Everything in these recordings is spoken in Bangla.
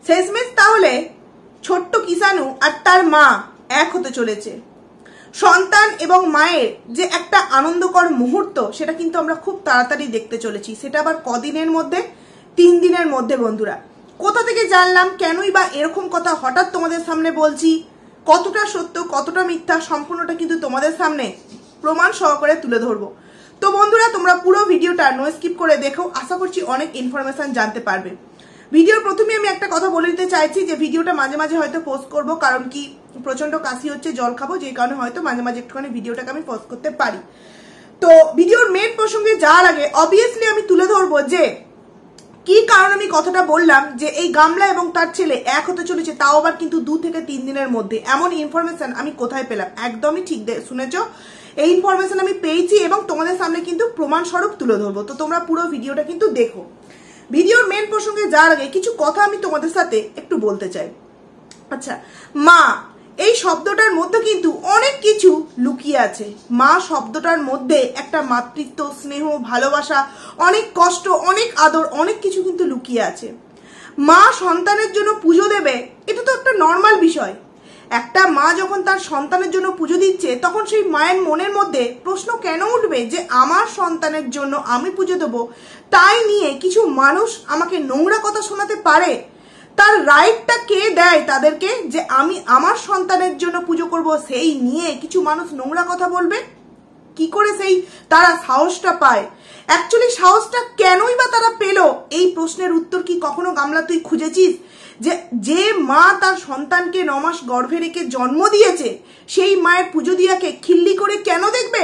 শেষমেশ তাহলে ছোট্ট কিষাণু আর তার মা এক হতে চলেছে। সন্তান এবং মায়ের যে একটা আনন্দকর মুহূর্ত, সেটা কিন্তু আমরা খুব তাড়াতাড়ি দেখতে চলেছি। সেটা আবার কদিনের মধ্যে? 3 দিনের মধ্যে। বন্ধুরা, কোথা থেকে জানলাম, কেনই বা এরকম কথা হঠাৎ তোমাদের সামনে বলছি, কতটা সত্য কতটা মিথ্যা সম্পূর্ণটা কিন্তু তোমাদের সামনে প্রমাণ সহকারে তুলে ধরবো। তো বন্ধুরা, তোমরা পুরো ভিডিওটা নো স্কিপ করে দেখো, আশা করছি অনেক ইনফরমেশন জানতে পারবে। ভিডিওর প্রথমে আমি একটা কথা বলে দিতে চাইছি যে ভিডিওটা মাঝে মাঝে হয়তো পোস্ট করব, কারণ কি প্রচন্ড কাশি হচ্ছে, জল খাবো, যে কারণে হয়তো মাঝে মাঝে একটুখানি ভিডিওটাকে আমি পোস্ট করতে পারি। তো ভিডিওর মেন প্রসঙ্গে যাওয়ার আগে অবভিয়াসলি আমি তুলে ধরবো যে কি কারণ আমি কথাটা বললাম যে এই গামলা এবং তার ছেলে এক হতে চলেছে, তাও আবার কিন্তু 2 থেকে 3 দিনের মধ্যে। এমন ইনফরমেশন আমি কোথায় পেলাম? একদমই ঠিক শুনেছ, এই ইনফরমেশন আমি পেয়েছি এবং তোমাদের সামনে কিন্তু প্রমাণ স্বরূপ তুলে ধরবো। তো তোমরা পুরো ভিডিওটা কিন্তু দেখো। ভিডিওর মেন প্রসঙ্গে যাওয়ার আগে কিছু কথা আমি তোমাদের সাথে একটু বলতে চাই। আচ্ছা, মা এই শব্দটার মধ্যে কিন্তু অনেক কিছু লুকিয়ে আছে। মা শব্দটার মধ্যে একটা মাতৃত্ব, স্নেহ, ভালোবাসা, অনেক কষ্ট, অনেক আদর, অনেক কিছু কিন্তু লুকিয়ে আছে। মা সন্তানের জন্য পুজো দেবে, এটা তো একটা নর্মাল বিষয়। একটা মা যখন তার সন্তানের জন্য পুজো দিচ্ছে, তখন সেই মায়ের মনের মধ্যে প্রশ্ন কেন উঠবে যে আমার সন্তানের জন্য আমি পুজো দেবো, তাই নিয়ে কিছু মানুষ আমাকে নোংরা কথা শোনাতে পারে? তার রাইটটা কে দেয় তাদেরকে যে আমি আমার সন্তানের জন্য পুজো করব, সেই নিয়ে কিছু মানুষ নোংরা কথা বলবে? কি করে সেই তারা সাহসটা পায়? অ্যাকচুয়ালি সাহসটা কেনই বা তারা পেল? এই প্রশ্নের উত্তর কি কখনো গামলা তুই খুঁজেছিস? যে মা তার সন্তানকে 9 মাস গর্ভে রেখে জন্ম দিয়েছে, সেই মায়ের পুজো দিয়াকে খিল্লি করে কেন দেখবে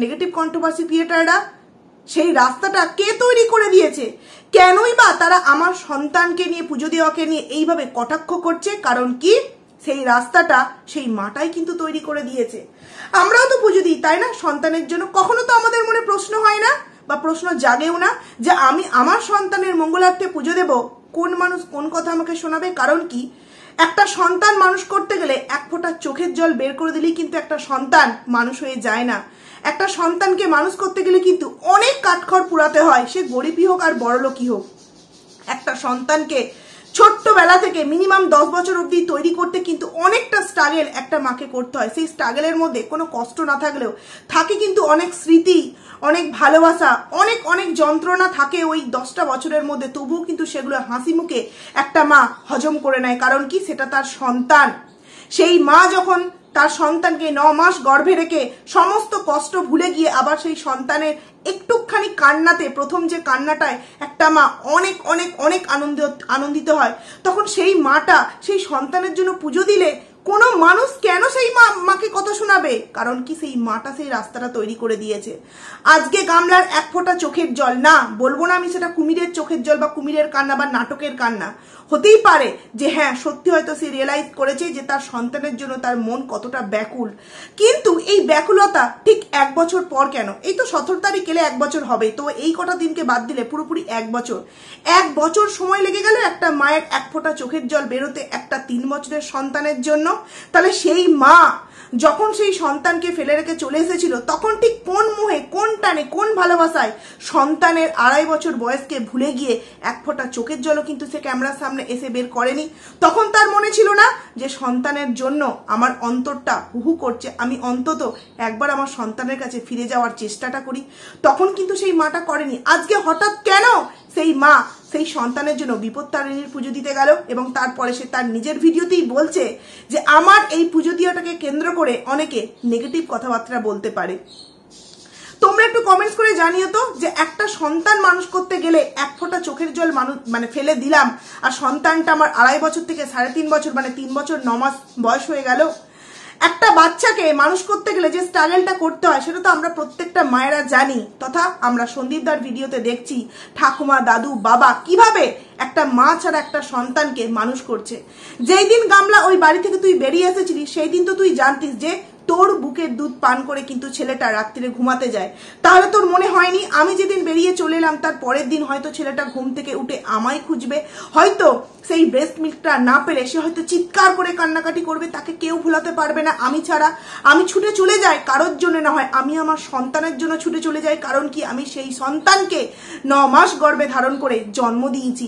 নেগেটিভ কন্ট্রোভার্সি ক্রিয়েটাররা? সেই রাস্তাটা কে তৈরি করে দিয়েছে? কেনই বা তারা আমার সন্তানকে নিয়ে, পুজো দেওয়াকে নিয়ে এইভাবে কটাক্ষ করছে? কারণ কি সেই রাস্তাটা সেই মাটাই কিন্তু তৈরি করে দিয়েছে। আমরাও তো পুজো দিই, তাই না, সন্তানের জন্য। কখনো তো আমাদের মনে প্রশ্ন হয় না বা প্রশ্ন জাগেও না যে আমি আমার সন্তানের মঙ্গলার্থে পুজো দেব? কোন মানুষ কোন কথা আমাকে শোনাবে? কারণ কি একটা সন্তান মানুষ করতে গেলে 1 ফোঁটা চোখের জল বের করে দিলেই কিন্তু একটা সন্তান মানুষ হয়ে যায় না। একটা সন্তানকে মানুষ করতে গেলে কিন্তু অনেক কাঠখড় পুরাতে হয়, সে গরিবই হোক আর বড়লোকই হোক। একটা সন্তানকে ছোট্টবেলা থেকে মিনিমাম 10 বছর অবধি তৈরি করতে কিন্তু অনেকটা স্ট্রাগল একটা মাকে করতে হয়। সেই স্ট্রাগলের মধ্যে কোনো কষ্ট না থাকলেও থাকে কিন্তু অনেক স্মৃতি, অনেক ভালোবাসা, অনেক অনেক যন্ত্রণা থাকে ওই 10টা বছরের মধ্যে। তবুও কিন্তু সেগুলো হাসি মুখে একটা মা হজম করে নেয়। কারণ কি সেটা তার সন্তান। সেই মা যখন তার সন্তানকে 9 মাস গর্ভে রেখে সমস্ত কষ্ট ভুলে গিয়ে আবার সেই সন্তানের একটুখানি কান্নাতে, প্রথম যে কান্নাটায় একটা মা অনেক অনেক অনেক আনন্দিত হয়, তখন সেই মাটা সেই সন্তানের জন্য পুজো দিলে কোনো মানুষ কেন সেই মাকে কথা শোনাবে? কারণ কি সেই মাটা সেই রাস্তাটা তৈরি করে দিয়েছে। আজকে গামলার 1 ফোঁটা চোখের জল না, বলবো না আমি সেটা কুমিরের চোখের জল বা কুমিরের কান্না বা নাটকের কান্না। হতেই পারে যে হ্যাঁ, সত্যি হয়তো সে রিয়েলাইজ করেছে যে তার সন্তানের জন্য তার মন কতটা ব্যাকুল। কিন্তু এই ব্যাকুলতা ঠিক 1 বছর পর কেন? এই তো 17 তারিখ এলে 1 বছর হবে, তো এই কটা দিনকে বাদ দিলে পুরোপুরি 1 বছর। 1 বছর সময় লেগে গেল একটা মায়ের 1 ফোঁটা চোখের জল বেরোতে একটা 3 বছরের সন্তানের জন্য। তাহলে সেই মা যখন সেই সন্তানকে ফেলে রেখে চলে এসেছিল, তখন ঠিক কোন মোহে, কোন টানে, কোন ভালোবাসায় সন্তানের 2.5 বছর বয়সকে ভুলে গিয়ে 1 ফোঁটা চোখের জলও কিন্তু সে ক্যামেরার সামনে এসে বের করেনি? তখন তার মনে ছিল না যে সন্তানের জন্য আমার অন্তরটা হুহু করছে, আমি অন্তত একবার আমার সন্তানের কাছে ফিরে যাওয়ার চেষ্টাটা করি? তখন কিন্তু সেই মাটা করেনি। আজকে হঠাৎ কেন সেই মা সেই সন্তানের জন্য বিপত্তারিণীর পুজো দিতে গেল? এবং তারপরে সে তার নিজের ভিডিওতেই বলছে যে আমার এই পুজো দিয়াটাকে কেন্দ্র করে অনেকে নেগেটিভ কথাবার্তা বলতে পারে। তোমরা একটু কমেন্টস করে জানিও তো যে একটা সন্তান মানুষ করতে গেলে 1 ফোঁটা চোখের জল ফেলে দিলাম, আর সন্তানটা আমার 2.5 বছর থেকে 3.5 বছর, 3 বছর 9 মাস বয়স হয়ে গেল। একটা বাচ্চাকে মানুষ করতে গেলে যে স্ট্রাগলটা করতে হয় সেটা তো আমরা প্রত্যেকটা মায়েরা জানি। তথা আমরা সন্দীপদার ভিডিওতে দেখছি ঠাকুমা, দাদু, বাবা কিভাবে একটা মা ছাড়া একটা সন্তানকে মানুষ করছে। যেই দিন গামলা ওই বাড়ি থেকে তুই বেরিয়ে এসেছিলি, সেই দিন তো তুই জানতিস যে তোর বুকের দুধ পান করে কিন্তু ছেলেটা রাত্রিরে ঘুমাতে যায়। তাহলে তোর মনে হয়নি আমি যেদিন বেরিয়ে চলে এলাম তার পরের দিন হয়তো ছেলেটা ঘুম থেকে উঠে আমায় খুঁজবে, হয়তো সেই ব্রেস্ট মিল্কটা না পেলে সে হয়তো চিৎকার করে কান্নাকাটি করবে, তাকে কেউ ভুলাতে পারবে না আমি ছাড়া। আমি ছুটে চলে যাই কারোর জন্য না হয়, আমি আমার সন্তানের জন্য ছুটে চলে যাই। কারণ কি, আমি সেই সন্তানকে 9 মাস গর্ভে ধারণ করে জন্ম দিয়েছি।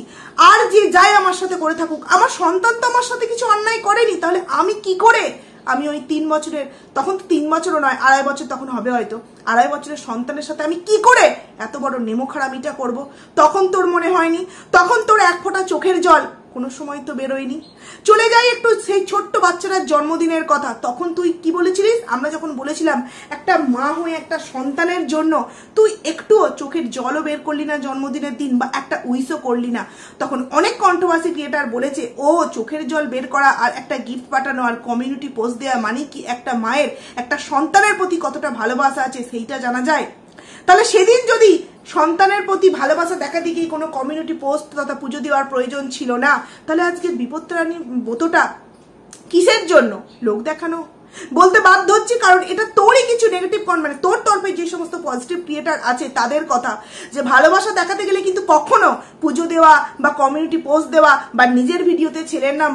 আর যে যাই আমার সাথে করে থাকুক, আমার সন্তান তো আমার সাথে কিছু অন্যায় করেনি, তাহলে আমি কি করে আমি ওই 3 বছরের, তখন তো 3 বছরও নয় 2.5 বছর তখন হবে হয়তো, 2.5 বছরের সন্তানের সাথে আমি কি করে এত বড় নেমো খারামিটা করবো? তখন তোর মনে হয়নি? তখন তোর এক ফোঁটা চোখের জল কোনো সময় তো বেরোয়নি? চলে যাই একটু সেই ছোট্ট বাচ্চাটার জন্মদিনের কথা। তখন তুই কি বলেছিলিস? আমরা যখন বলেছিলাম একটা মা হয়ে একটা সন্তানের জন্য তুই একটুও চোখের জলও বের করলি না জন্মদিনের দিন, বা একটা উইশও করলি না। তখন অনেক কন্ট্রোভার্সি ক্রিয়েটার বলেছে ও চোখের জল বের করা আর একটা গিফট পাঠানো আর কমিউনিটি পোস্ট দেওয়া মানে কি একটা মায়ের একটা সন্তানের প্রতি কতটা ভালোবাসা আছে সেইটা জানা যায়। তাহলে সেদিন যদি সন্তানের প্রতি ভালোবাসা দেখা দিকে কোনো কমিউনিটি পোস্ট তথা পুজো দেওয়ার প্রয়োজন ছিল না, তাহলে আজকে বিপত্তারানী ব্রতটা কিসের জন্য? লোক দেখানো বলতে বাধ্য হচ্ছি, কারণ এটা তোরই কিছু নেগেটিভ মানে তোর তরফে যে সমস্ত পজিটিভ ক্রিয়েটার আছে তাদের কথা, যে ভালোবাসা দেখাতে গেলে কিন্তু কখনো পুজো দেওয়া বা কমিউনিটি পোস্ট দেওয়া বা নিজের ভিডিওতে ছেলের নাম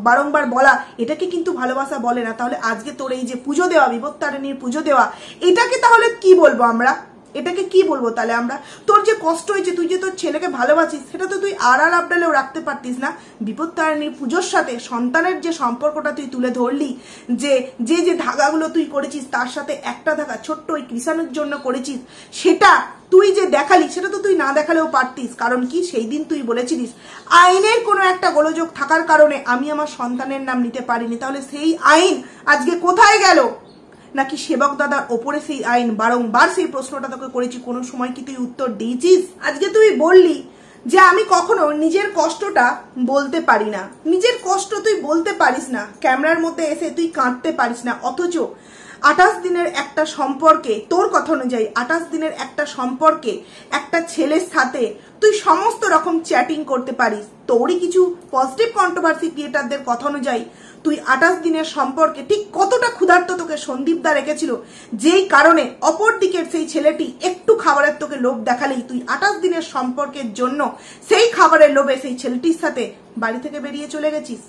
বারংবার বলা এটাকে কিন্তু ভালোবাসা বলে না। তাহলে আজকে তোর এই যে পুজো দেওয়া, বিপত্তারিণীর পুজো দেওয়া, এটাকে তাহলে কি বলবো আমরা? এটাকে কি বলবো তাহলে আমরা? তোর যে কষ্ট হয়েছে, তুই যে তোর ছেলেকে ভালোবাসিস, সেটা তো তুই আর আবডালেও রাখতে পারতিস না? বিপত্তারিণীর পুজোর সাথে সন্তানের যে সম্পর্কটা তুই তুলে ধরলি, যে যে যে ধাগাগুলো তুই করেছিস তার সাথে একটা ধাগা ছোট্ট ওই কৃষাণের জন্য করেছিস, সেটা তুই যে দেখালি সেটা তো তুই না দেখালেও পারতিস। কারণ কি, সেই দিন তুই বলেছিলিস আইনের কোনো একটা গোলযোগ থাকার কারণে আমি আমার সন্তানের নাম নিতে পারিনি। তাহলে সেই আইন আজকে কোথায় গেল? নাকি সেবক দাদার ওপরে সেই আইন? বারংবার সেই প্রশ্নটা তোকে করেছি, কোনো সময় কি তুই উত্তর দিয়েছিস? আজকে তুই বললি যে আমি কখনো নিজের কষ্টটা বলতে পারি না। নিজের কষ্ট তুই বলতে পারিস না, ক্যামেরার মধ্যে এসে তুই কাঁদতে পারিস না, অথচ 28 দিনের একটা সম্পর্কে, তোর কথা অনুযায়ী 28 দিনের একটা সম্পর্কে একটা ছেলের সাথে তুই সমস্ত রকম চ্যাটিং করতে পারিস। তোরই কিছু পজিটিভ কন্ট্রোভার্সি ক্রিয়েটারদের কথা অনুযায়ী তুই 28 দিনের সম্পর্কে ঠিক কতটা ক্ষুধার্ত তোকে সন্দীপদা রেখেছিল, যেই কারণে অপর দিকের সেই ছেলেটি একটু খাবারের তোকে লোভ দেখালেই তুই 28 দিনের সম্পর্কের জন্য সেই খাবারের লোভে সেই ছেলেটির সাথে বাড়ি থেকে বেরিয়ে চলে গেছিস।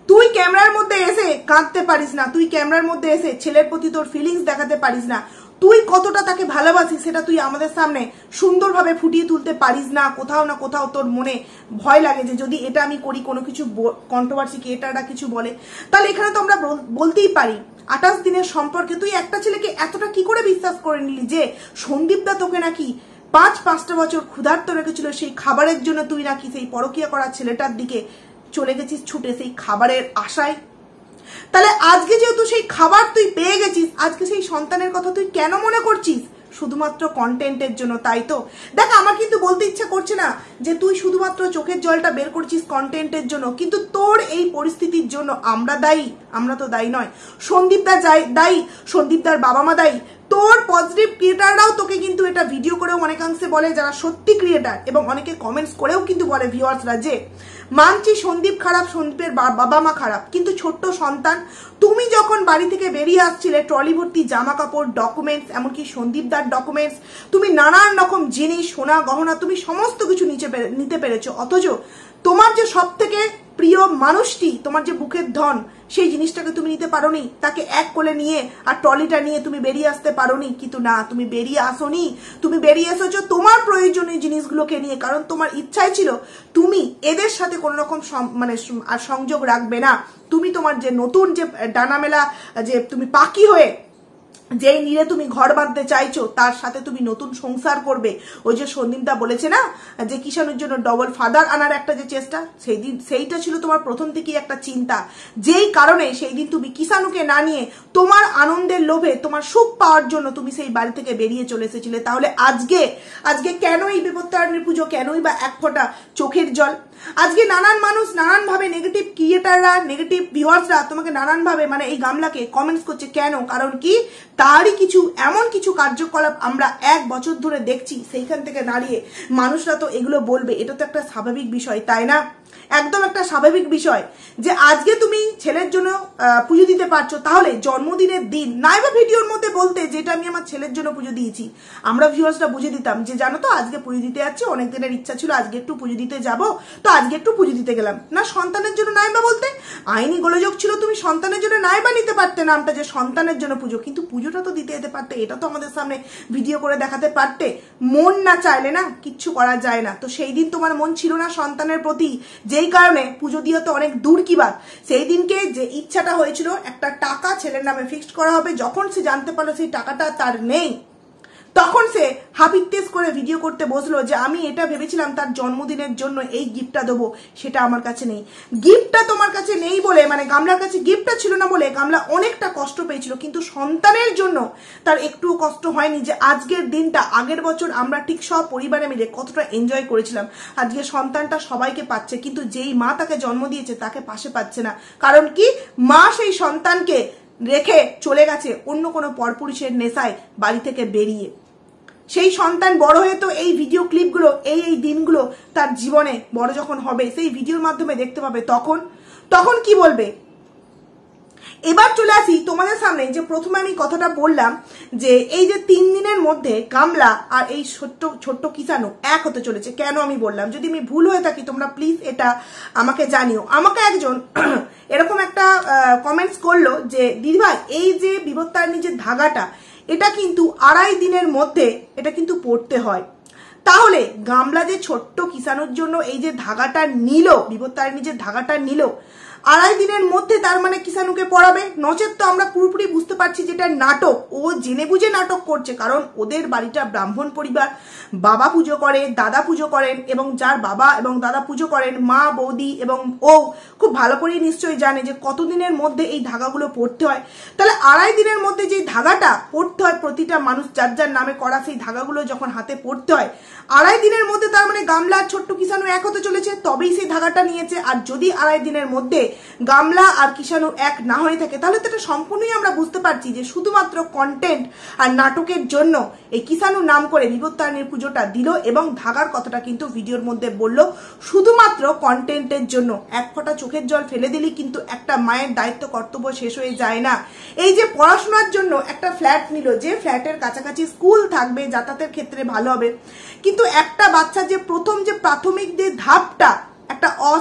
তুই ক্যামেরার মধ্যে এসে কাঁদতে পারিস না, তুই ক্যামেরার মধ্যে এসে ছেলের প্রতি তোর ফিলিংস দেখাতে পারিস না, তুই কতটা তাকে ভালোবাসিস সেটা তুই আমাদের সামনে সুন্দরভাবে ফুটিয়ে তুলতে পারিস না। কোথাও না কোথাও তোর মনে ভয় লাগে যে যদি এটা আমি করি, কোনো কিছু কন্ট্রোভার্সি ক্রিয়েটাররা কিছু বলে, তাহলে এখানে তো আমরা বলতেই পারি 28 দিনের সম্পর্কে তুই একটা ছেলেকে এতটা কি করে বিশ্বাস করে নিলি যে সন্দীপদা তোকে নাকি 5-5টা বছর ক্ষুধার্ত রেখেছিল, সেই খাবারের জন্য তুই নাকি সেই পরকীয়া করা ছেলেটার দিকে চলে গেছিস ছুটে সেই খাবারের আশায়। তাহলে আজকে যেহেতু সেই খাবার তুই পেয়ে গেছিস, আজকে সেই সন্তানের কথা তুই কেন মনে করছিস? শুধুমাত্র কন্টেন্টের জন্য, তাই তো? দেখ, আমার কিন্তু বলতে ইচ্ছা করছে না যে তুই শুধুমাত্র চোখের জলটা বের করছিস কন্টেন্টের জন্য, কিন্তু তোর এই পরিস্থিতির জন্য আমরা দায়ী? আমরা তো দায়ী নয়, সন্দীপদা দায়ী, সন্দীপদার বাবা মা দায়ী। তোর পজিটিভ ক্রিয়েটাররাও তোকে কিন্তু এটা ভিডিও করেও অনেকাংশে বলে, যারা সত্যি ক্রিয়েটার, এবং অনেকে কমেন্টস করেও কিন্তু বলে ভিউয়ার্সরা যে মানছি সন্দীপ খারাপ, সন্দীপের বাবা মা খারাপ, কিন্তু ছোট্ট সন্তান, তুমি যখন বাড়ি থেকে বেরিয়ে আসছিলে ট্রলি ভর্তি জামা কাপড়, ডকুমেন্টস, এমনকি সন্দীপদার ডকুমেন্টস, তুমি নানান রকম জিনিস, সোনা গহনা, তুমি সমস্ত কিছু নিতে পেরেছো, অথচ তোমার যে সব থেকে প্রিয় মানুষটি, তোমার যে বুকের ধন, সেই জিনিসটাকে তুমি নিতে পারোনি। তাকে এক কোলে নিয়ে আর ট্রলিটা নিয়ে তুমি বেরিয়ে আসতে পারোনি। কিন্তু না, তুমি বেরিয়ে আসোনি, তুমি বেরিয়ে এসেছো তোমার প্রয়োজনীয় জিনিসগুলোকে নিয়ে, কারণ তোমার ইচ্ছাই ছিল তুমি এদের সাথে কোনো রকম মানে আর সংযোগ রাখবে না। তুমি তোমার যে নতুন যে ডানা মেলা, যে তুমি পাখি হয়ে যেই নীড়ে তুমি ঘর বাঁধতে চাইছো, তার সাথে তুমি নতুন সংসার করবে। ওই যে সন্দীপদা বলেছে না যে কিষাণুর জন্য ডবল ফাদার আনার একটা যে চেষ্টা, সেইটা ছিল তোমার প্রথম থেকেই একটা চিন্তা, যেই কারণে সেই দিন তুমি কিষাণুকে না নিয়ে তোমার আনন্দের লোভে, তোমার সুখ পাওয়ার জন্য তুমি সেই বাড়ি থেকে বেরিয়ে চলে এসেছিলে। তাহলে আজকে কেন এই বিপত্তারিণীর পুজো, কেনই বা এক ফোঁটা চোখের জল? আজকে নানান মানুষ নানানভাবে, নেগেটিভ ক্রিয়েটাররা, নেগেটিভ ভিউয়ার্সরা তোমাকে নানানভাবে মানে এই গামলাকে কমেন্টস করছে। কেন? কারণ কি, তারই কিছু এমন কিছু কার্যকলাপ আমরা 1 বছর ধরে দেখছি, সেইখান থেকে দাঁড়িয়ে মানুষরা তো এগুলো বলবে, এটা তো একটা স্বাভাবিক বিষয়, তাই না? একদম একটা স্বাভাবিক বিষয় যে আজকে তুমি ছেলের জন্য পুজো দিতে পারছো, তাহলে জন্মদিনের দিন নাইবা ভিডিওর মধ্যে বলতে যেটা আমি আমার ছেলের জন্য পুজো দিয়েছি, আমরা ভিউয়ার্সরা বুঝে দিতাম যে জানো তো আজকে পুজো দিতে যাচ্ছি, অনেক দিনের ইচ্ছা ছিল আজকে একটু পুজো দিতে যাব, তো আজকে একটু পুজো দিতে গেলাম। না সন্তানের জন্য নাইবা বলতে আইনি গোলযোগ ছিল, তুমি সন্তানের জন্য নাইবা নিতে পারতে নামটা যে সন্তানের জন্য পুজো, কিন্তু পুজোটা তো দিতে যেতে পারতে, এটা তো আমাদের সামনে ভিডিও করে দেখাতে পারতে। মন না চাইলে না কিচ্ছু করা যায় না। তো সেই দিন তোমার মন ছিল না সন্তানের প্রতি, যেই কারণে পুজো দিয়ে তো অনেক দূর কি বাদ, সেই দিনকে যে ইচ্ছাটা হয়েছিল একটা টাকা ছেলের নামে ফিক্সড করা হবে, যখন সে জানতে পারলো সেই টাকাটা তার নেই, তখন সে হাপিত্তেস করে ভিডিও করতে বসলো যে আমি এটা ভেবেছিলাম তার জন্মদিনের জন্য এই গিফটটা দেবো, সেটা আমার কাছে নেই। গিফটটা তোমার কাছে নেই বলে, মানে গামলার কাছে গিফটটা ছিল না বলে গামলা অনেকটা কষ্ট পেয়েছিল, কিন্তু সন্তানের জন্য তার একটুও কষ্ট হয়নি। যে আজকের দিনটা আগের বছর আমরা ঠিক সব পরিবারে মিলে কতটা এনজয় করেছিলাম, আজকে সন্তানটা সবাইকে পাচ্ছে, কিন্তু যেই মা তাকে জন্ম দিয়েছে তাকে পাশে পাচ্ছে না। কারণ কি, মা সেই সন্তানকে রেখে চলে গেছে অন্য কোনো পরপুরুষের নেশায় বাড়ি থেকে বেরিয়ে। সেই সন্তান বড় হয়ে তো এই ভিডিও ক্লিপগুলো, এই দিনগুলো তার জীবনে বড় যখন হবে সেই ভিডিওর মাধ্যমে দেখতে পাবে, তখন কি বলবে। এবার চলে আসি তোমাদের সামনে, যে প্রথমে আমি কথাটা বললাম যে এই যে 3 দিনের মধ্যে গামলা আর এই ছোট্ট কিষাণু এক হতে চলেছে। কেন আমি বললাম, যদি আমি ভুল হয়ে থাকি তোমরা প্লিজ এটা আমাকে জানিও। আমাকে একজন এরকম একটা কমেন্টস করলো যে দিদিভাই এই যে বিপত্তারিণী যে ধাগাটা, এটা কিন্তু 2.5 দিনের মধ্যে এটা কিন্তু পড়তে হয়। তাহলে গামলা যে ছোট্ট কিষাণুর জন্য এই যে ধাগাটা নিল, বিপত্তারিণী যে ধাগাটা নিল 2.5 দিনের মধ্যে, তার মানে কিষাণুকে পড়াবে। নচেত তো আমরা পুরোপুরি বুঝতে পারছি যেটা নাটক, ও জেনে বুঝে নাটক করছে। কারণ ওদের বাড়িটা ব্রাহ্মণ পরিবার, বাবা পুজো করে, দাদা পুজো করেন, এবং যার বাবা এবং দাদা পুজো করেন, মা বৌদি এবং ও খুব ভালো করেই নিশ্চয়ই জানে যে কতদিনের মধ্যে এই ধাগাগুলো পড়তে হয়। তাহলে 2.5 দিনের মধ্যে যে ধাগাটা পড়তে হয়, প্রতিটা মানুষ যার যার নামে করা সেই ধাগাগুলো যখন হাতে পড়তে হয় 2.5 দিনের মধ্যে, তার মানে গামলা আর ছোট্ট কিষাণু এক হতে চলেছে, তবেই সেই ধাগাটা নিয়েছে। আর যদি 2.5 দিনের মধ্যে গামলা আর কিষাণু এক না হয়ে থাকে, তাহলে তো এটা সম্পূর্ণই আমরা বুঝতে পারছি যে শুধুমাত্র কন্টেন্ট আর নাটকের জন্য এই কিষাণু নাম করে বিপত্তারিণীর পুজোটা দিল, এবং ধাগার কথাটা কিন্তু ভিডিওর মধ্যে বললো শুধুমাত্র কন্টেন্টের জন্য। এক ফোঁটা চোখের জল ফেলে দিলি কিন্তু একটা মায়ের দায়িত্ব কর্তব্য শেষ হয়ে যায় না। এই যে পড়াশোনার জন্য একটা ফ্ল্যাট নিল, যে ফ্ল্যাটের কাছাকাছি স্কুল থাকবে, যাতায়াতের ক্ষেত্রে ভালো হবে, কিন্তু একটা বাচ্চা যে প্রথম যে প্রাথমিক যে ধাপটা, একটা আ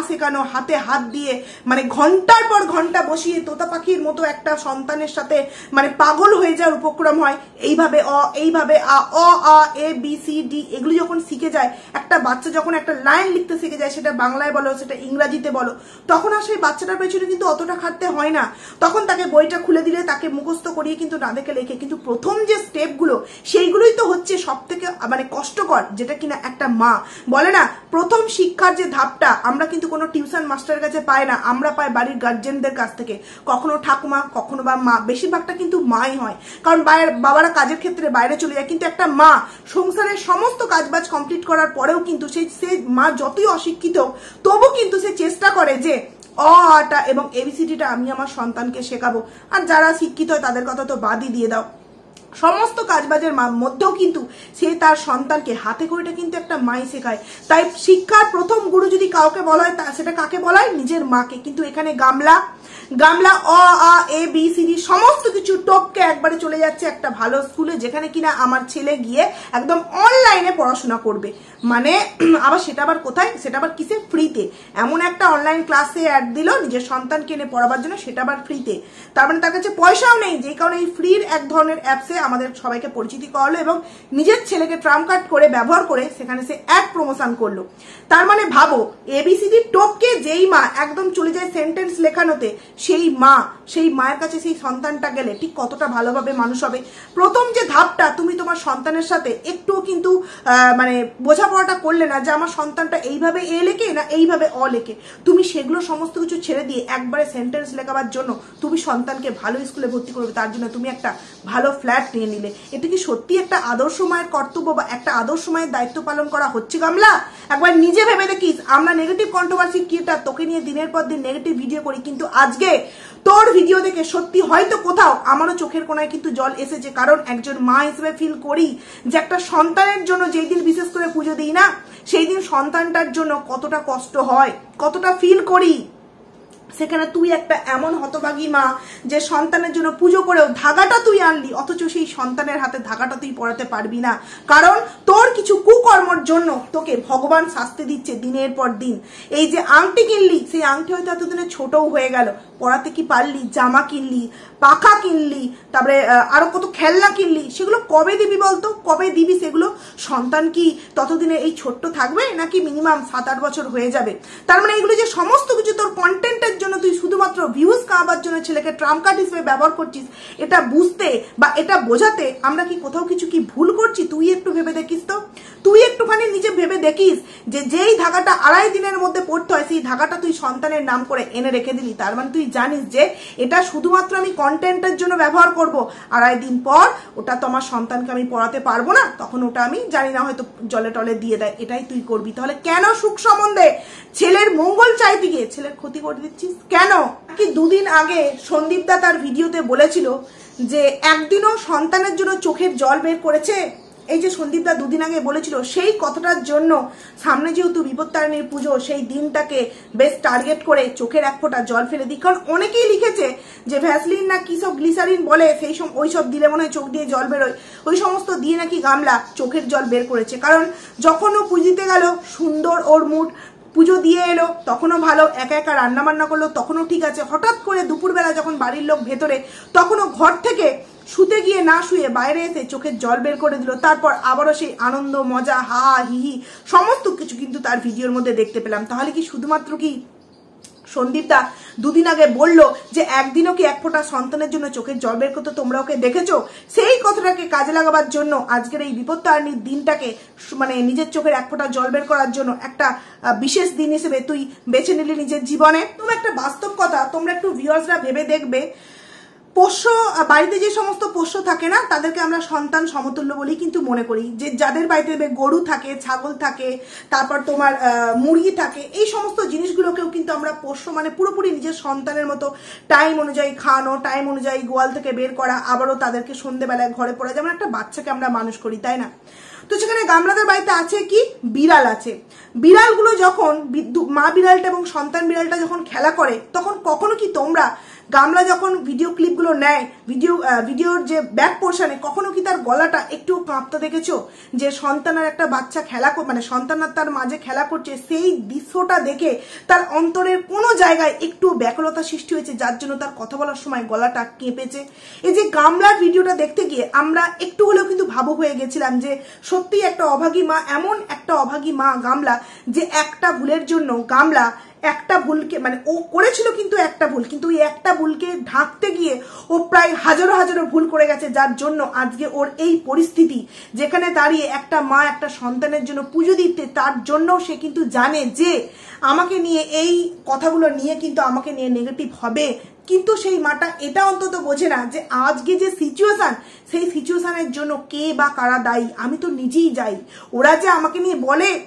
শেখানো, হাতে হাত দিয়ে মানে ঘন্টার পর ঘন্টা বসিয়ে তোতা পাখির মতো একটা সন্তানের সাথে মানে পাগল হয়ে যাওয়ার উপক্রম হয়। এইভাবে এইভাবে আ এ বি সি ডি এগুলো যখন শিখে যায়, একটা বাচ্চা যখন একটা লাইন লিখতে শিখে যায়, সেটা বাংলায় বলো সেটা ইংরাজিতে বলো, তখন আর সেই বাচ্চাটার পেছনে কিন্তু অতটা খাটতে হয় না। তখন তাকে বইটা খুলে দিলে তাকে মুখস্থ করিয়ে কিন্তু না দেখে লেখে। কিন্তু প্রথম যে স্টেপগুলো, সেইগুলোই তো হচ্ছে সব থেকে মানে কষ্টকর, যেটা কিনা একটা মা বলে না, প্রথম শিক্ষার যে ধাপটা আমরা কিন্তু কোনো টিউশন মাস্টারের কাছে পাই না, আমরা পাই বাড়ির গার্জেনদের কাছ থেকে, কখনো ঠাকুমা কখনো বা মা, বেশিরভাগটা কিন্তু মাই হয়, কারণ বাবারা কাজের ক্ষেত্রে বাইরে চলে যায়। কিন্তু একটা মা সংসারের সমস্ত কাজবাজ কমপ্লিট করার পরেও কিন্তু সেই মা যতই অশিক্ষিত তবু কিন্তু সে চেষ্টা করে যে আটা এবং এবিসিডিটা আমি আমার সন্তানকে শেখাবো। আর যারা শিক্ষিত হয় তাদের কথা তো বাদই দিয়ে দাও, সমস্ত কাজবাজের মধ্যেও কিন্তু সে তার সন্তানকে হাতে করেটা কিন্তু একটা মাই শেখায়। তাই শিক্ষার প্রথম গুরু যদি কাউকে বলা হয়, সেটা কাকে বলা হয়? নিজের মাকে। কিন্তু এখানে গামলা আ এ বি সি ডি সমস্ত কিছু টপকে একবারে চলে যাচ্ছে একটা ভালো স্কুলে, যেখানে কিনা আমার ছেলে গিয়ে একদম অনলাইনে পড়াশোনা করবে। মানে আবার সেটা আবার কোথায়? সেটা আবার কিসে? ফ্রিতে। এমন একটা অনলাইন ক্লাসে অ্যাড দিল নিজের সন্তানকে এনে পড়াবার জন্য, সেটা আবার ফ্রিতে। তার মানে তার কাছে পয়সাও নেই, যে কারণে এই ফ্রির এক ধরনের অ্যাপসে আমাদের সবাইকে পরিচিতি করালো এবং নিজের ছেলেকে ট্রাম্প কার্ড করে ব্যবহার করে সেখানে সে অ্যাড প্রমোশন করলো। তার মানে ভাবো, এবিসিডি টপকে যেই মা একদম চলে যায় সেন্টেন্স লেখানোতে, সেই মায়ের কাছে সেই সন্তানটা গেলে ঠিক কতটা ভালোভাবে মানুষ হবে। প্রথম যে ধাপটা তুমি তোমার সন্তানের সাথে একটুও কিন্তু মানে বোঝাপড়াটা করলে না, যে আমার সন্তানটা এইভাবে এ লেখে না এইভাবে অ লেখে, তুমি সেগুলো সমস্ত কিছু ছেড়ে দিয়ে একবারে সেন্টেন্স লেখাবার জন্য তুমি সন্তানকে ভালো স্কুলে ভর্তি করবে, তার জন্য তুমি একটা ভালো ফ্ল্যাট নিয়ে নিলে। এটা কি সত্যি একটা আদর্শ মায়ের কর্তব্য বা একটা আদর্শ মায়ের দায়িত্ব পালন করা হচ্ছে গামলা? একবার নিজে ভেবে দেখিস। আমরা নেগেটিভ কন্ট্রোভার্সি ক্রিয়েটার, তোকে নিয়ে দিনের পর দিন নেগেটিভ ভিডিও করি, কিন্তু আজকে তোর ভিডিও দেখে সত্যি হয়তো কোথাও আমারও চোখের কোনায় কিন্তু জল এসেছে। কারণ একজন মা হিসেবে ফিল করি যে একটা সন্তানের জন্য যেই দিন বিশেষ করে পুজো দিই না, সেই দিন সন্তানটার জন্য কতটা কষ্ট হয়, কতটা ফিল করি। সেখানে তুই একটা এমন হতভাগী মা যে সন্তানের জন্য পুজো করেও ধাগাটা তুই আনলি, অথচ সেই সন্তানের হাতে ধাগাটা তুই পরাতে পারবি না, কারণ তোর কিছু কুকর্মর জন্য তোকে ভগবান শাস্তি দিচ্ছে দিনের পর দিন। এই যে আংটি কিনলি, সেই আংটি হয়তো এতদিনে ছোটও হয়ে গেল, পরাতে কি পারলি? জামা কিনলি, পাখা কিনলি, তারপরে আরো কত খেলনা কিনলি, সেগুলো কবে দিবি বলতো? কবে দিবি সেগুলো? সন্তান কি ততদিনে এই ছোট্ট থাকবে, নাকি মিনিমাম 7-8 বছর হয়ে যাবে? তার মানে এগুলো যে সমস্ত কিছু তোর কন্টেন্টের জন্য, তুই শুধুমাত্র ভিউজ কামাবার জন্য ছেলেকে ট্রাম্প কার্ড হিসেবে ব্যবহার করছিস, এটা বুঝতে বা এটা বোঝাতে আমরা কি কোথাও কিছু কি ভুল করছি? তুই একটু ভেবে দেখিস তো, তুই একটুখানি নিজে ভেবে দেখিস যে যেই ধাগাটা 2.5 দিনের মধ্যে পড়তে হয়, সেই ধাগাটা তুই সন্তানের নাম করে এনে রেখে দিলি। তার মানে তুই জানিস যে এটা শুধুমাত্র আমি কন্টেন্টের জন্য ব্যবহার করব, 2.5 দিন পর ওটা তো আমার সন্তানকে আমি পড়াতে পারবো না, তখন ওটা আমি জানি না হয়তো জলে টলে দিয়ে দেয়, এটাই তুই করবি। তাহলে কেন সুখ সম্বন্ধে ছেলের মঙ্গল চাইতে গিয়ে ছেলের ক্ষতি করে দিচ্ছিস কেন? কি 2 দিন আগে সন্দীপ দা তার ভিডিওতে বলেছিল যে একদিনও সন্তানের জন্য চোখের জল বের করেছে? এই যে সন্দীপ দা 2 দিন আগে বলেছিল, সেই কথাটার জন্য সামনে যেহেতু বিপত্তারিণীর পুজো, সেই দিনটাকে বেশ টার্গেট করে চোখের এক ফোঁটা জল ফেলে দিই। কারণ অনেকেই লিখেছে যে ভ্যাসলিন না কি সব গ্লিসারিন বলে, সেই সব ওই সব দিলে মনে হয় চোখ দিয়ে জল বেরোয়, ওই সমস্ত দিয়ে নাকি গামলা চোখের জল বের করেছে। কারণ যখন ও পুজিতে গেল, সুন্দর ওর মুড, পুজো দিয়ে এলো তখনও ভালো, একা একা রান্না বান্না করলো তখনও ঠিক আছে। হঠাৎ করে দুপুরবেলা যখন বাড়ির লোক ভেতরে, তখনও ঘর থেকে শুতে গিয়ে না শুয়ে বাইরে এসে চোখের জল বের করে দিল। তারপর আবারও সেই আনন্দ, মজা, হা হিহি সমস্ত কিছু কিন্তু তার ভিডিওর মধ্যে দেখতে পেলাম। তাহলে কি শুধুমাত্র কি সন্দীপ দা 2 দিন আগে বললো যে একদিনও কি এক ফোঁটা সন্তানের জন্য চোখের জল বের করতে তোমরা ওকে দেখেছো? সেই কথাটাকে কাজে লাগাবার জন্য আজকের এই বিপত্তারিণীর দিনটাকে মানে নিজের চোখের এক ফোঁটা জল বের করার জন্য একটা বিশেষ দিন হিসেবে তুই বেছে নিলি নিজের জীবনে। তোমার একটা বাস্তব কথা, তোমরা একটু ভিউয়ার্সরা ভেবে দেখবে, পোষ্য বাড়িতে যে সমস্ত পোষ্য থাকে না, তাদেরকে আমরা সন্তান সমতুল্য বলেই কিন্তু মনে করি। যে যাদের বাড়িতে গরু থাকে, ছাগল থাকে, তারপর তোমার মুরগি থাকে, এই সমস্ত জিনিসগুলোকেও কিন্তু আমরা পোষ্য মানে পুরোপুরি নিজের সন্তানের মতো টাইম অনুযায়ী খাওয়ানো, টাইম অনুযায়ী গোয়াল থেকে বের করা, আবারও তাদেরকে সন্ধ্যেবেলায় ঘরে পড়া, যেমন একটা বাচ্চাকে আমরা মানুষ করি, তাই না? তো সেখানে গামলাদের বাড়িতে আছে কি? বিড়াল আছে। বিড়ালগুলো যখন মা বিড়ালটা এবং সন্তান বিড়ালটা যখন খেলা করে, তখন কখনো কি তোমরা গামলা যখন ভিডিও ক্লিপগুলো নেয়, ভিডিওর যে ব্যাক পোর্শনে, কখনো কি তার গলাটা একটু কাঁপতে দেখেছো? যে সন্তান আর একটা বাচ্চা খেলা মানে সন্তান আর তার মাঝে খেলা করছে, সেই দৃশ্যটা দেখে তার অন্তরের কোনো জায়গায় একটু ব্যাকুলতা সৃষ্টি হয়েছে, যার জন্য তার কথা বলার সময় গলাটা কেঁপেছে। এই যে গামলার ভিডিওটা দেখতে গিয়ে আমরা একটু হলেও কিন্তু ভাবুক হয়ে গেছিলাম যে সত্যি একটা অভাগী মা, এমন একটা অভাগী মা গামলা, যে একটা ভুলের জন্য গামলা একটা ভুলকে মানে ও করেছিল কিন্তু একটা ভুল, কিন্তু ওই একটা ভুলকে ঢাকতে গিয়ে ও প্রায় হাজারো হাজারো ভুল করে গেছে, যার জন্য আজকে ওর এই পরিস্থিতি। যেখানে দাঁড়িয়ে একটা মা একটা সন্তানের জন্য পুজো দিতে, তার জন্য সে কিন্তু জানে যে আমাকে নিয়ে এই কথাগুলো নিয়ে কিন্তু আমাকে নিয়ে নেগেটিভ হবে, কিন্তু সেই মাটা এটা অন্তত বোঝে না যে আজকে যে সিচুয়েশন, সেই সিচুয়েশনের জন্য কে বা কারা দায়ী। আমি তো নিজেই যাই, ওরা যে আমাকে নিয়ে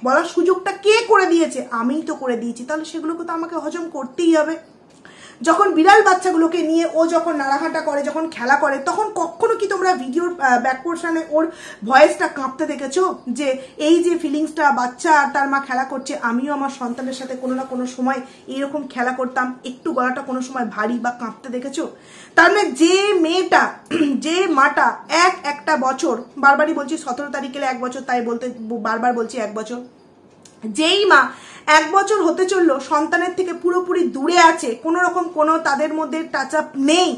বলার সুযোগটা কে করে দিয়েছে? আমিই তো করে দিয়েছি। তাহলে সেগুলোকে তো আমাকে হজম করতেই হবে। যখন বিড়াল বাচ্চাগুলোকে নিয়ে ও যখন নাড়াঘাটা করে, যখন খেলা করে, তখন কখনো কি তোমরা ভিডিওর ব্যাক পোর্শনে ওর ভয়েসটা কাঁপতে দেখেছো? যে এই যে ফিলিংসটা, বাচ্চা আর তার মা খেলা করছে, আমিও আমার সন্তানের সাথে কোনো না কোনো সময় এইরকম খেলা করতাম, একটু গলাটা কোনো সময় ভারী বা কাঁপতে দেখেছো? তার মানে যে মেয়েটা, যে মাটা একটা বছর, বারবারই বলছি 17 তারিখে 1 বছর, তাই বলতে বারবার বলছি 1 বছর, যেই মা 1 বছর হতে চললো সন্তানের থেকে পুরোপুরি দূরে আছে, কোনো রকম কোনো তাদের মধ্যে টাচ আপ নেই,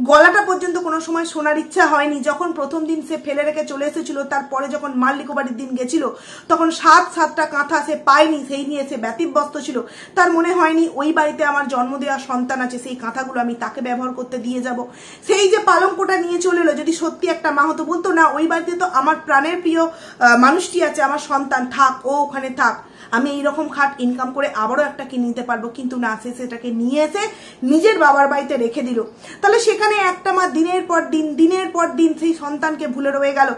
গলাটা পর্যন্ত কোনো সময় শোনার ইচ্ছা হয়নি। যখন প্রথম দিন সে ফেলে রেখে চলে এসেছিল, তারপরে যখন মাল্লিকো বাড়ির দিন গেছিল, তখন 7টা কাঁথা সে পায়নি, সেই নিয়ে সে ব্যতিব্যস্ত ছিল। তার মনে হয়নি ওই বাড়িতে আমার জন্ম দেওয়া সন্তান আছে, সেই কাঁথাগুলো আমি তাকে ব্যবহার করতে দিয়ে যাব। সেই যে পালঙ্কটা নিয়ে চলে এলো, যদি সত্যি একটা মা হতো, বলতো না ওই বাড়িতে তো আমার প্রাণের প্রিয় মানুষটি আছে, আমার সন্তান, থাক, ও ওখানে থাক। আমি এইরকম খাট ইনকাম করে আবারও একটা কিনে নিতে পারবো, কিন্তু না, সে সেটাকে নিয়ে এসে নিজের বাবার বাড়িতে রেখে দিল। তাহলে সেখানে একটা মা দিনের পর দিন সেই সন্তানকে ভুলে রয়ে গেল।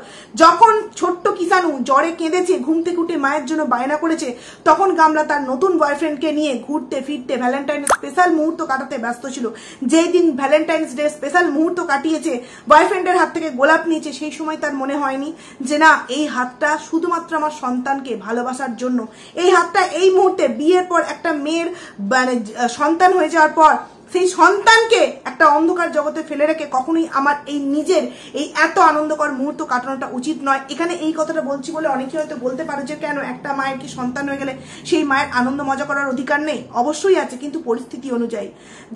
যখন ছোট্ট কিষাণু জ্বরে কেঁদেছে, ঘুম থেকে উঠে মায়ের জন্য বায়না করেছে, তখন গামলা তার নতুন বয়ফ্রেন্ডকে নিয়ে ঘুরতে ফিরতে ভ্যালেন্টাইন স্পেশাল মুহূর্ত কাটাতে ব্যস্ত ছিল। যেই দিন ভ্যালেন্টাইন্স ডে স্পেশাল মুহূর্ত কাটিয়েছে, বয়ফ্রেন্ডের হাত থেকে গোলাপ নিয়েছে, সেই সময় তার মনে হয়নি যে না, এই হাতটা শুধুমাত্র আমার সন্তানকে ভালোবাসার জন্য। এই হাতটা এই মুহূর্তে বিয়ের পর একটা মেয়ের মানে সন্তান হয়ে যাওয়ার পর সেই সন্তানকে একটা অন্ধকার জগতে ফেলে রেখে কখনোই আমার এই নিজের এই এত আনন্দকর মুহূর্ত কাটানোটা উচিত নয়। এখানে এই কথাটা বলছি বলে অনেকে হয়তো বলতে পারো যে কেন, একটা মায়ের কি সন্তান হয়ে গেলে সেই মায়ের আনন্দ মজা করার অধিকার নেই? অবশ্যই আছে, কিন্তু পরিস্থিতি অনুযায়ী।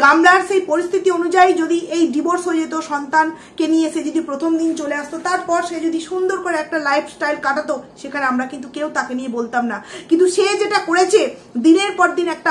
গামলার সেই পরিস্থিতি অনুযায়ী যদি এই ডিভোর্স হয়ে যেত, সন্তানকে নিয়ে সে যদি প্রথম দিন চলে আসতো, তারপর সে যদি সুন্দর করে একটা লাইফস্টাইল কাটাতো, সেখানে আমরা কিন্তু কেউ তাকে নিয়ে বলতাম না। কিন্তু সে যেটা করেছে, দিনের পর দিন একটা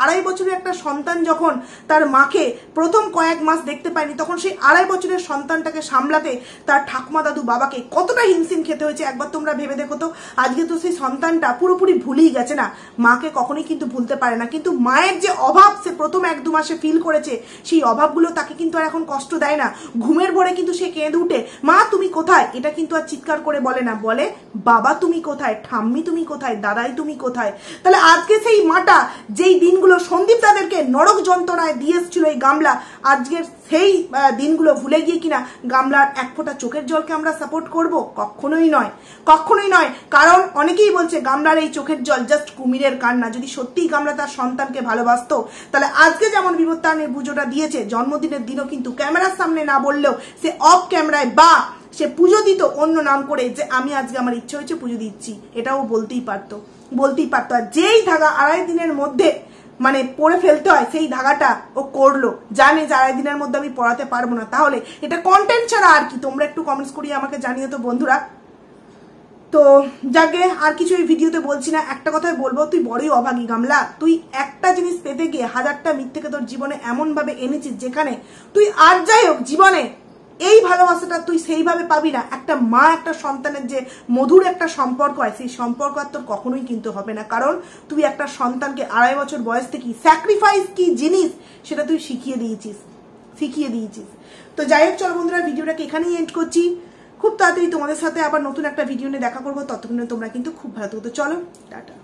আড়াই বছরের একটা সন্তান যখন তার মাকে প্রথম কয়েক মাস দেখতে পায়নি, তখন সেই 2.5 বছরের সন্তানটাকে সামলাতে তার ঠাকুমা দাদু বাবাকে কতটা হিমশিম খেতে হয়েছে একবার তোমরা ভেবে দেখো তো। আজকে তো সেই সন্তানটা পুরোপুরি ভুলেই গেছে না, মাকে কখনোই কিন্তু ভুলতে পারে না, কিন্তু মায়ের যে অভাব সে প্রথম 1-2 মাসে ফিল করেছে, সেই অভাবগুলো তাকে কিন্তু আর এখন কষ্ট দেয় না। ঘুমের ভোরে কিন্তু সে কেঁদে উঠে মা তুমি কোথায়, এটা কিন্তু আর চিৎকার করে বলে না, বলে বাবা তুমি কোথায়, ঠাম্মি তুমি কোথায়, দাদাই তুমি কোথায়। তাহলে আজকে সেই মাটা যেই দিনগুলো সন্দীপ তাদেরকে নরক যন্ত্রণায় দিয়ে এসেছিল এই গামলা, আজকের সেই দিনগুলো ভুলে গিয়ে কিনা গামলার এক ফোঁটা চোখের জলকে আমরা সাপোর্ট করব? কখনোই নয়, কখনোই নয়। কারণ অনেকেই বলছে গামলার এই চোখের জল জাস্ট কুমিরের কান্না। যদি সত্যিই গামলা তার সন্তানকে ভালোবাসতো, তাহলে আজকে যেমন বিবর্তনের পুজোটা দিয়েছে, জন্মদিনের দিনও কিন্তু ক্যামেরার সামনে না বললেও সে অফ ক্যামেরায় বা সে পুজো দিত অন্য নাম করে, যে আমি আজকে আমার ইচ্ছে হয়েছে পুজো দিচ্ছি, এটাও বলতেই পারতো। আর যেই ধাগা 2.5 দিনের মধ্যে মানে পড়ে ফেলতে হয়, সেই ধাগাটা ও করলো, জানে যে 2.5 দিনের মধ্যে আমি পড়াতে পারবো না। তাহলে এটা কন্টেন্ট ছাড়া আর কি? তোমরা একটু কমেন্টস করিয়ে আমাকে জানিও তো বন্ধুরা। তো যাকে আর কিছু এই ভিডিওতে বলছি না, একটা কথাই বলবো, তুই বড়ই অভাগী গামলা। তুই একটা জিনিস পেতে গিয়ে 1000টা মিথ্যেকে তোর জীবনে এমন ভাবে এনেছিস, যেখানে তুই আর যাই হোক জীবনে এই ভালোবাসাটা তুই সেইভাবে পাবি না। একটা মা একটা সন্তানের যে মধুর একটা সম্পর্ক হয়, সেই সম্পর্ক আর তোর কখনোই কিন্তু হবে না। কারণ তুই একটা সন্তানকে 2.5 বছর বয়স থেকে স্যাক্রিফাইস কি জিনিস সেটা তুই শিখিয়ে দিয়েছিস। তো যাই হোক, চলো বন্ধুরা, ভিডিওটাকে এখানেই এন্ড করছি। খুব তাড়াতাড়ি তোমাদের সাথে আবার নতুন একটা ভিডিও নিয়ে দেখা করবো। ততক্ষণে তোমরা কিন্তু খুব ভালো থাকো। তো চলো, টাটা।